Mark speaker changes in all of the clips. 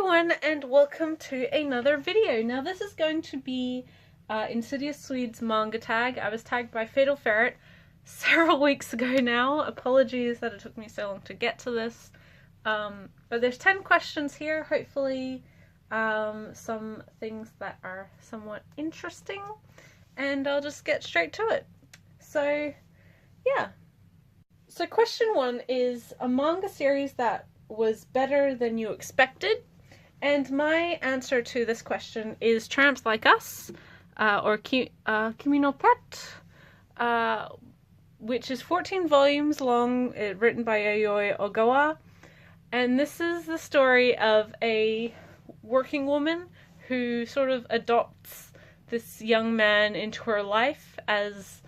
Speaker 1: everyone, and welcome to another video. Now this is going to be InsidiousSwede's manga tag. I was tagged by Ferret several weeks ago now. Apologies that it took me so long to get to this. But there's 10 questions here, hopefully some things that are somewhat interesting, and I'll just get straight to it. So yeah. So question 1 is a manga series that was better than you expected, and my answer to this question is Tramps Like Us, or Kimi no Pet, which is 14 volumes long, written by Yayoi Ogawa, and this is the story of a working woman who sort of adopts this young man into her life as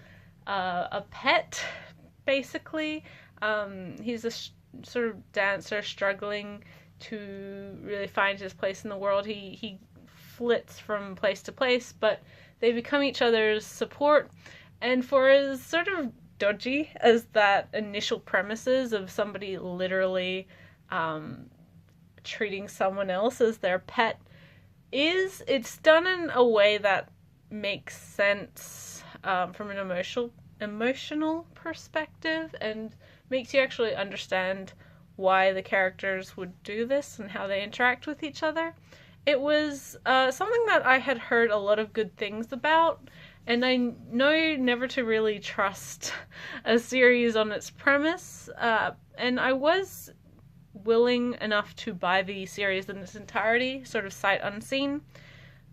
Speaker 1: a pet, basically. He's a sort of dancer struggling to really find his place in the world. He flits from place to place, but they become each other's support. And for as sort of dodgy as that initial premises of somebody literally treating someone else as their pet is, it's done in a way that makes sense from an emotional perspective, and makes you actually understand why the characters would do this and how they interact with each other. It was something that I had heard a lot of good things about, and I know never to really trust a series on its premise, and I was willing enough to buy the series in its entirety, sort of sight unseen.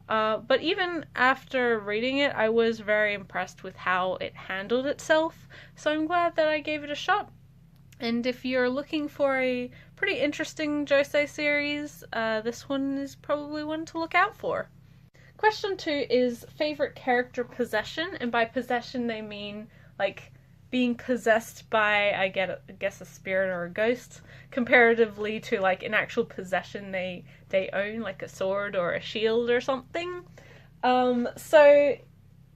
Speaker 1: But even after reading it, I was very impressed with how it handled itself, so I'm glad that I gave it a shot. And if you're looking for a pretty interesting josei series, this one is probably one to look out for. Question 2 is favorite character possession, and by possession they mean like being possessed by, I guess, a spirit or a ghost, comparatively to like an actual possession they own, like a sword or a shield or something. So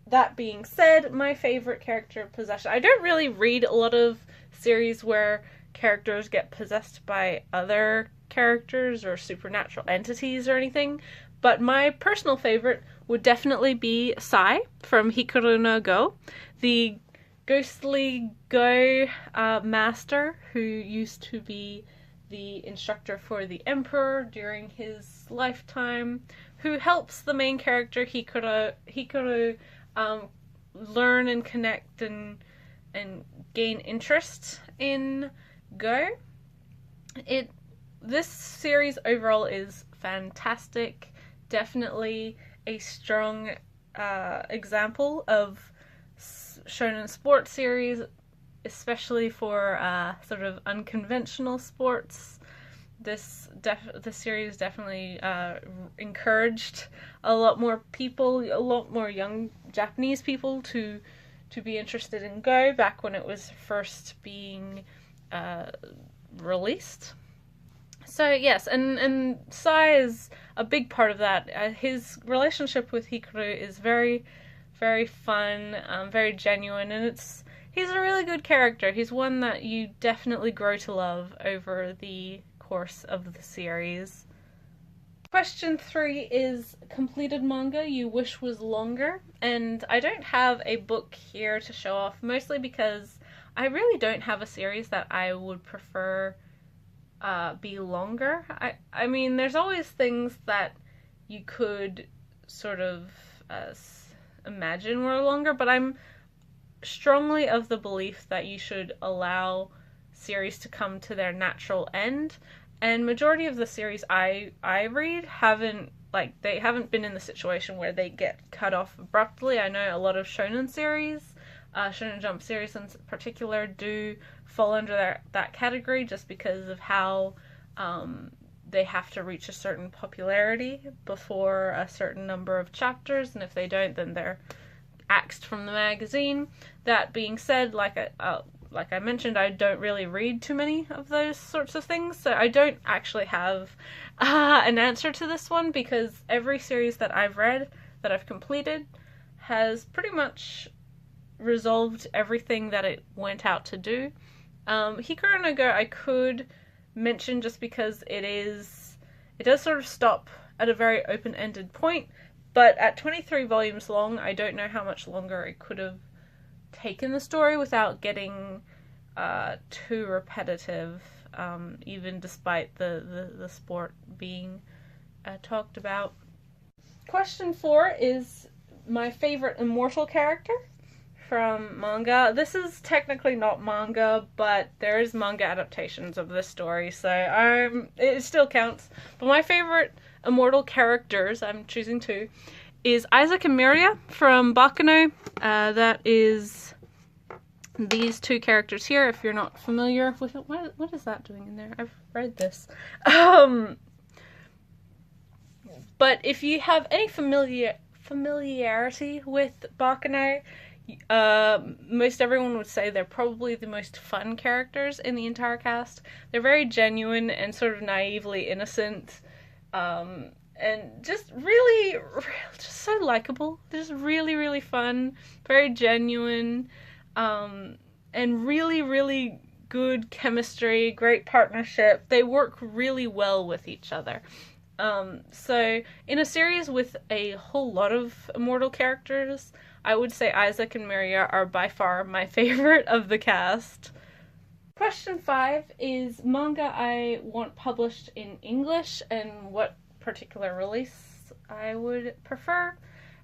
Speaker 1: that being said, my favorite character possession, I don't really read a lot of series where characters get possessed by other characters or supernatural entities or anything, but my personal favorite would definitely be Sai from Hikaru no Go, the ghostly Go master who used to be the instructor for the Emperor during his lifetime, who helps the main character Hikaru learn and connect and gain interest in Go. This series overall is fantastic. Definitely a strong example of shonen sports series, especially for sort of unconventional sports. This series definitely encouraged a lot more people, a lot more young Japanese people to be interested in Go back when it was first being released. So yes, and Sai is a big part of that. His relationship with Hikaru is very, very fun, very genuine, and he's a really good character. He's one that you definitely grow to love over the course of the series. Question 3 is completed manga you wish was longer, and I don't have a book here to show off, mostly because I really don't have a series that I would prefer be longer. I mean, there's always things that you could sort of imagine were longer, but I'm strongly of the belief that you should allow series to come to their natural end, and majority of the series I read haven't been in the situation where they get cut off abruptly. I know a lot of shonen series, Shonen Jump series in particular, do fall under that category just because of how they have to reach a certain popularity before a certain number of chapters, and if they don't, then they're axed from the magazine. That being said, like I mentioned, I don't really read too many of those sorts of things, so I don't actually have an answer to this one, because every series that I've read, that I've completed, has pretty much resolved everything that it went out to do. Hikaru no Go I could mention just because it is It does sort of stop at a very open-ended point, but at 23 volumes long, I don't know how much longer it could have taken the story without getting too repetitive, even despite the sport being talked about. Question 4 is my favorite Immortal character from manga. This is technically not manga, but there is manga adaptations of this story, so it still counts. But my favorite Immortal characters, I'm choosing 2, is Isaac and Miria from Baccano. That is these 2 characters here, if you're not familiar with it. What is that doing in there? I've read this. But if you have any familiarity with Baccano, most everyone would say they're probably the most fun characters in the entire cast. They're very genuine and sort of naively innocent, and just really just so likable. Just really, really fun, very genuine, and really, really good chemistry, great partnership. They work really well with each other. So in a series with a whole lot of Immortal characters, I would say Isaac and Miria are by far my favorite of the cast. Question 5 is manga I want published in English and what particular release I would prefer.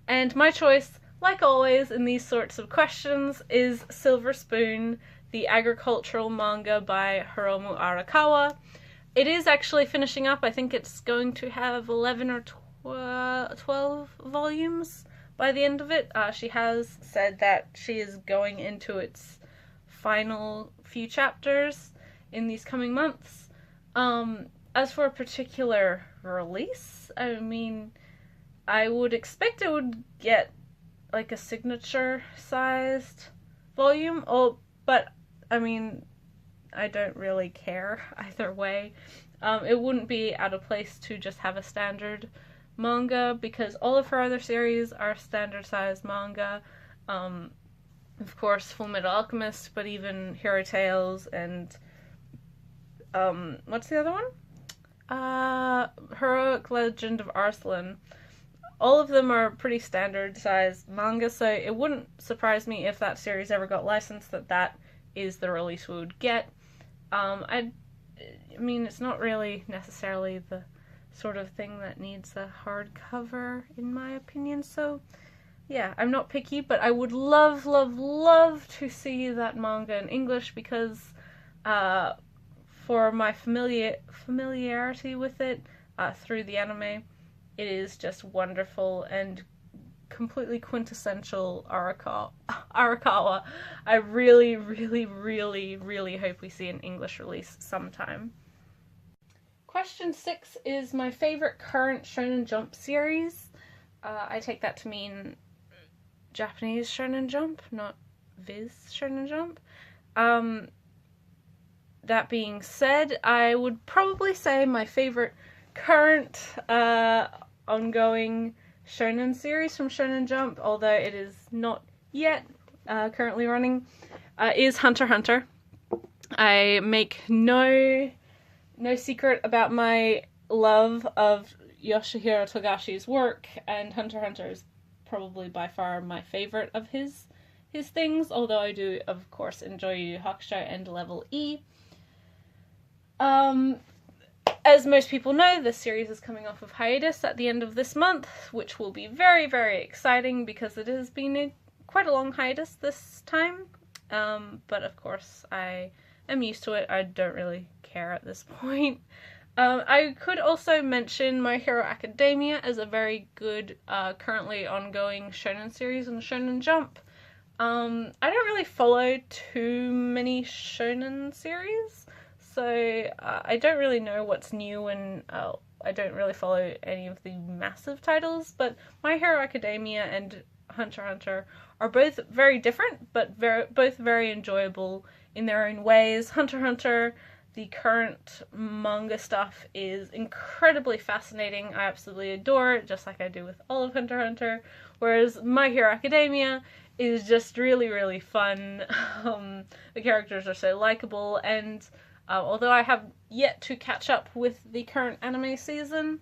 Speaker 1: And my choice, like always in these sorts of questions, is Silver Spoon, the agricultural manga by Hiromu Arakawa. It is actually finishing up. I think it's going to have 11 or 12 volumes by the end of it. She has said that she is going into its final few chapters in these coming months. As for a particular release, I mean, I would expect it would get like a signature sized volume, but I mean, I don't really care either way. It wouldn't be out of place to just have a standard manga, because all of her other series are standard sized manga. Of course, Fullmetal Alchemist, but even Hero Tales and what's the other one? Heroic Legend of Arslan. All of them are pretty standard sized manga, so it wouldn't surprise me if that series ever got licensed that is the release we would get. I mean, it's not really necessarily the sort of thing that needs a hardcover, in my opinion, so yeah, I'm not picky, but I would love, love, love to see that manga in English, because for my familiarity with it through the anime, it is just wonderful and completely quintessential Arakawa. I really, really, really, really hope we see an English release sometime. Question 6 is my favorite current Shonen Jump series. I take that to mean Japanese Shonen Jump, not Viz Shonen Jump. That being said, I would probably say my favorite current ongoing Shonen series from Shonen Jump, although it is not yet currently running, is Hunter x Hunter. I make no secret about my love of Yoshihiro Togashi's work, and Hunter x Hunter is probably by far my favorite of his things, although I do, of course, enjoy Yu Yu Hakusho and Level E. As most people know, this series is coming off of hiatus at the end of this month, which will be very, very exciting because it has been quite a long hiatus this time. But of course, I am used to it. I don't really care at this point. I could also mention My Hero Academia as a very good, currently ongoing shonen series on Shonen Jump. I don't really follow too many shonen series, so I don't really know what's new, and I don't really follow any of the massive titles, but My Hero Academia and Hunter x Hunter are both very different, but both very enjoyable in their own ways. Hunter x Hunter, the current manga stuff, is incredibly fascinating. I absolutely adore it, just like I do with all of Hunter x Hunter, whereas My Hero Academia is just really, really fun. The characters are so likable, and Although I have yet to catch up with the current anime season,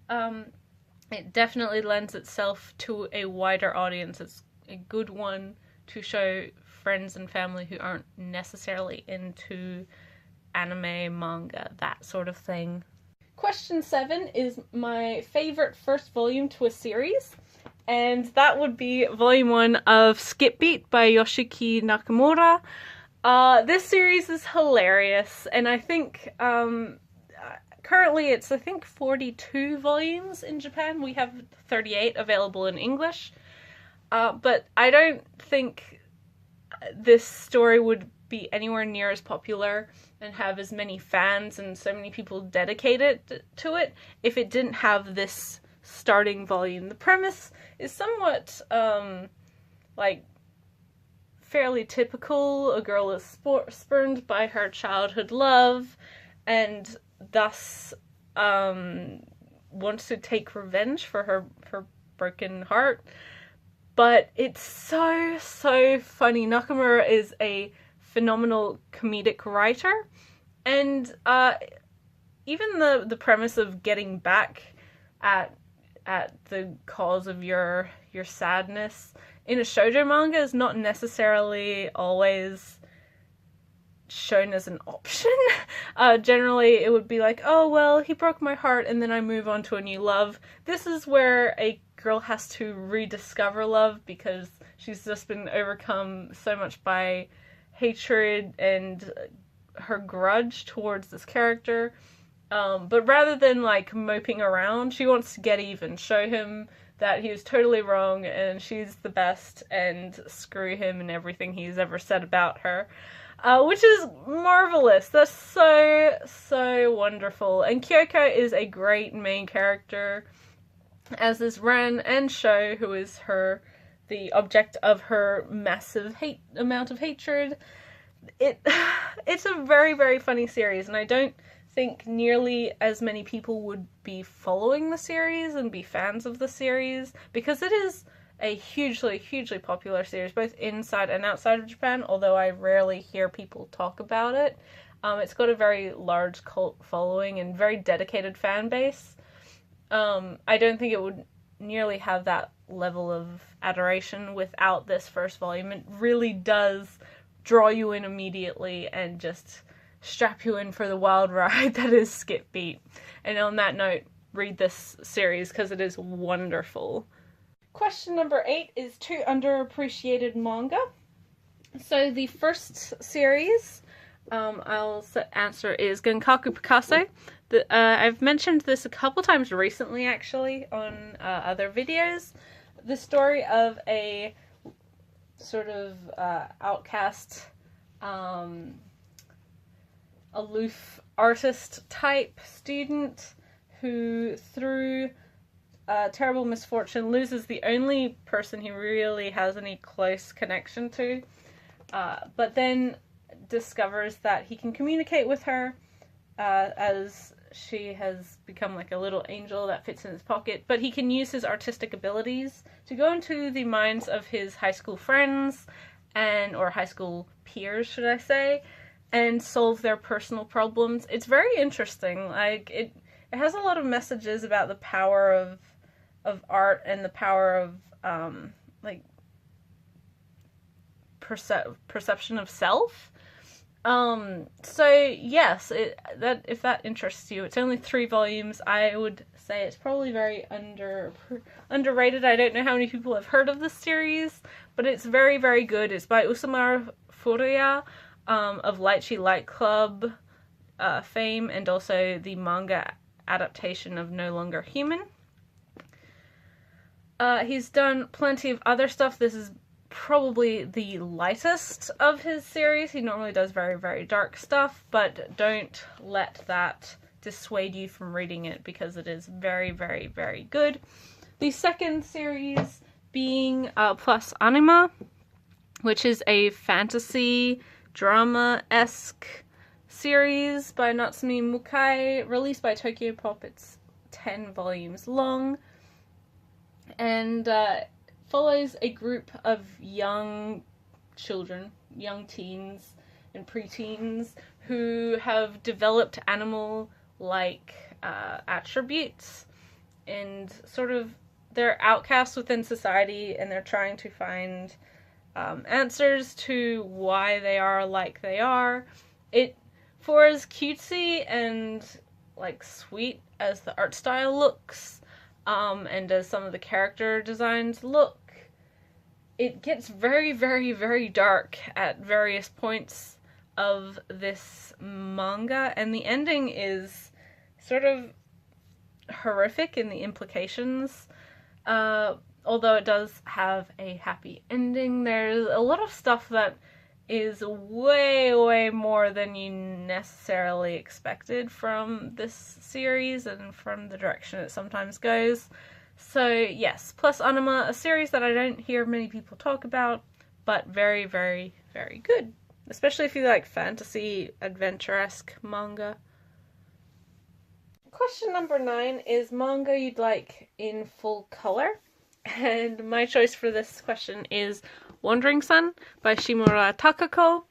Speaker 1: it definitely lends itself to a wider audience. It's a good one to show friends and family who aren't necessarily into anime, manga, that sort of thing. Question 7 is my favorite first volume to a series, and that would be volume 1 of Skip Beat by Yoshiki Nakamura. This series is hilarious, and I think currently it's, I think, 42 volumes in Japan. We have 38 available in English. But I don't think this story would be anywhere near as popular and have as many fans and so many people dedicated to it if it didn't have this starting volume. The premise is somewhat, like, fairly typical. A girl is spurned by her childhood love and thus wants to take revenge for her broken heart. But it's so funny. Nakamura is a phenomenal comedic writer, and even the premise of getting back at the cause of your sadness in a shoujo manga is not necessarily always shown as an option. Generally it would be like, oh well, he broke my heart and then I move on to a new love. This is where a girl has to rediscover love because she's just been overcome so much by hatred and her grudge towards this character. But rather than like moping around, she wants to get even, show him that he was totally wrong and she's the best, and screw him and everything he's ever said about her. Which is marvelous. That's so wonderful. And Kyoko is a great main character, as is Ren and Sho, who is the object of her massive amount of hatred. It's a very funny series, and I don't think nearly as many people would be following the series and be fans of the series, because it is a hugely popular series, both inside and outside of Japan, although I rarely hear people talk about it. It's got a very large cult following and very dedicated fan base. I don't think it would nearly have that level of adoration without this first volume. It really does draw you in immediately and just strap you in for the wild ride that is Skip Beat. And on that note, read this series because it is wonderful. Question number 8 is 2 underappreciated manga. So the first series I'll answer is Genkaku Picasso. I've mentioned this a couple times recently, actually, on other videos. The story of a sort of outcast, aloof artist type student who, through terrible misfortune, loses the only person he really has any close connection to, but then discovers that he can communicate with her, as she has become like a little angel that fits in his pocket, but he can use his artistic abilities to go into the minds of his high school friends, or high school peers, should I say, and solve their personal problems. It's very interesting. Like, it has a lot of messages about the power of art and the power of like perception of self. So yes, if that interests you, it's only 3 volumes. I would say it's probably very underrated. I don't know how many people have heard of this series, but it's very good. It's by Usamaru Furuya, of Lychee Light Club fame, and also the manga adaptation of No Longer Human. He's done plenty of other stuff. This is probably the lightest of his series. He normally does very dark stuff, but don't let that dissuade you from reading it, because it is very good. The second series being Plus Anima, which is a fantasy drama-esque series by Natsumi Mukai, released by Tokyo Pop. It's 10 volumes long, and follows a group of young children, young teens, and preteens who have developed animal-like attributes, and sort of they're outcasts within society, and they're trying to find answers to why they are like they are. For as cutesy and like sweet as the art style looks, and as some of the character designs look, it gets very, very, very dark at various points of this manga, and the ending is sort of horrific in the implications. Although it does have a happy ending, there's a lot of stuff that is way, way more than you necessarily expected from this series and from the direction it sometimes goes. So yes, plus Anima, a series that I don't hear many people talk about, but very, very, very good. Especially if you like fantasy, adventure-esque manga. Question number 9 is manga you'd like in full color. And my choice for this question is Wandering Sun by Shimura Takako.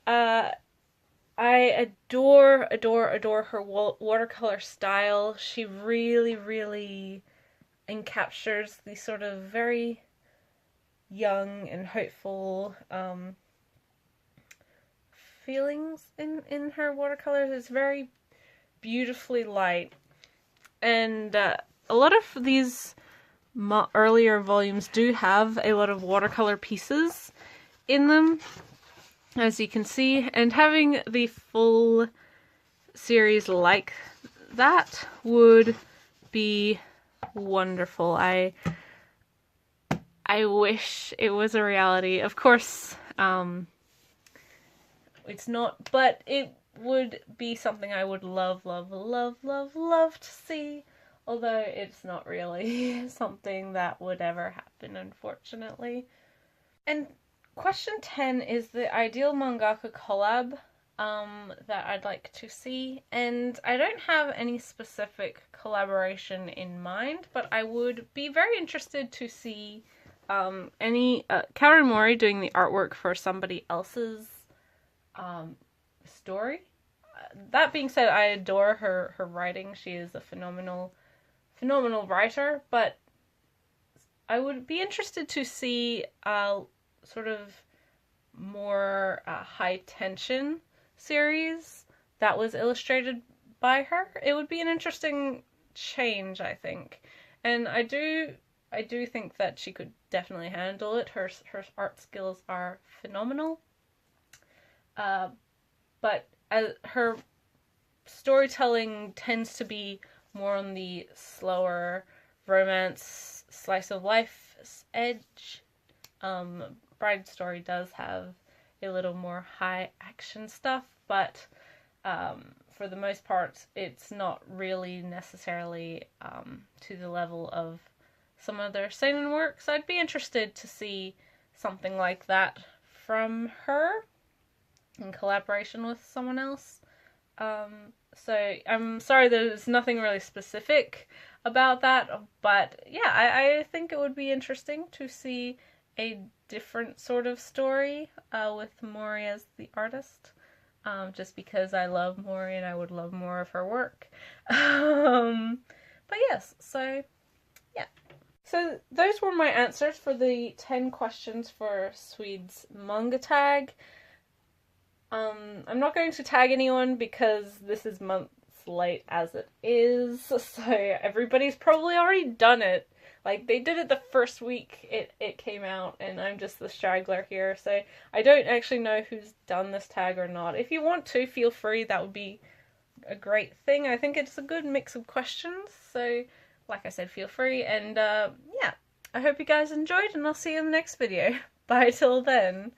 Speaker 1: I adore her watercolor style. She really, really encaptures these sort of very young and hopeful feelings in her watercolors. It's very beautifully light, and a lot of these earlier volumes do have a lot of watercolor pieces in them, as you can see, and having the full series like that would be wonderful. I wish it was a reality. Of course, it's not, but it would be something I would love, love, love, love, love to see. Although it's not really something that would ever happen, unfortunately. And question 10 is the ideal mangaka collab that I'd like to see. And I don't have any specific collaboration in mind, but I would be very interested to see any Kaoru Mori doing the artwork for somebody else's story. That being said, I adore her writing. She is a phenomenal writer, but I would be interested to see sort of more high tension series that was illustrated by her. It would be an interesting change, I think, and I do think that she could definitely handle it. Her art skills are phenomenal, but her storytelling tends to be more on the slower romance, slice of life edge. Bride Story does have a little more high action stuff, but for the most part it's not really necessarily to the level of some of their seinen works. I'd be interested to see something like that from her in collaboration with someone else. So I'm sorry there's nothing really specific about that, but yeah, I think it would be interesting to see a different sort of story with Mori as the artist, just because I love Mori and I would love more of her work. But yes, so yeah. So those were my answers for the 10 questions for Swede's manga tag. I'm not going to tag anyone because this is months late as it is, so everybody's probably already done it. Like, they did it the first week it came out, and I'm just the straggler here, so I don't actually know who's done this tag or not. If you want to, feel free, that would be a great thing. I think it's a good mix of questions, so like I said, feel free, and yeah, I hope you guys enjoyed, and I'll see you in the next video. Bye till then.